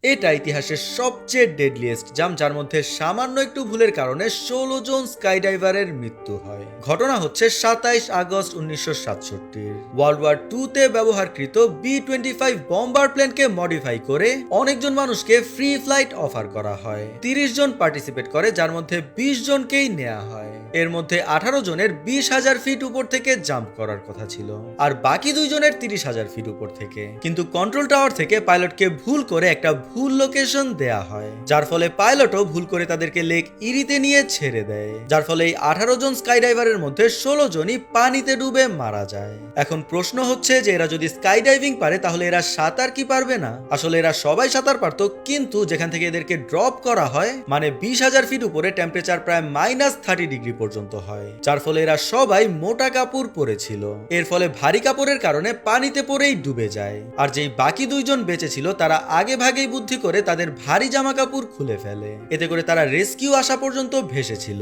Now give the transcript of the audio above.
এটা ইতিহাসের সবচেয়ে ডেডলিয়েস্ট জাম্প, যার মধ্যে সামান্য একটু ভুলের কারণে ১৬ জন স্কাইডাইভারের মৃত্যু হয়। ঘটনা হচ্ছে ২৭ আগস্ট ১৯৬৭। ওয়ার্ল্ড ওয়ার ২ তে ব্যবহারকৃত B-25 বম্বার প্লেনকে মডিফাই করে অনেকজন মানুষকে ফ্রি ফ্লাইট অফার করা হয়। ৩০ জন পার্টিসিপেট করে, যার মধ্যে ২০ জনকেই নেওয়া হয়। এর মধ্যে ১৮ জনের ২০,০০০ ফিট উপর থেকে জাম্প করার কথা ছিল, আর বাকি ২ জনের ৩০,০০০ ফিট উপর থেকে। কিন্তু কন্ট্রোল টাওয়ার থেকে পাইলটকে ভুল করে একটা ভুল লোকেশন দেয়া হয়, যার ফলে পাইলটও ভুল করে তাদেরকে লেক ইরিতে নিয়ে ছেড়ে দেয়, যার ফলে এই ১৮ জন স্কাইডাইভারের মধ্যে ১৬ জনই পানিতে ডুবে মারা যায়। এখন প্রশ্ন হচ্ছে যে এরা যদি স্কাই ডাইভিং পারে তাহলে এরা সাঁতার কি পারবে না? আসলে এরা সবাই সাঁতার পারতো, কিন্তু যেখান থেকে এদেরকে ড্রপ করা হয় মানে ২০,০০০ ফিট উপরে টেম্পারেচার প্রায় -30 ডিগ্রি পর্যন্ত হয়, যার ফলে এরা সবাই মোটা কাপড় পরেছিল। এর ফলে ভারী কাপড়ের কারণে পানিতে পড়েই ডুবে যায়। আর যেই বাকি ২ জন বেঁচে ছিল তারা আগে ভাগেই বুদ্ধি করে তাদের ভারী জামা কাপড় খুলে ফেলে, এতে করে তারা রেস্কিউ আসা পর্যন্ত ভেসেছিল।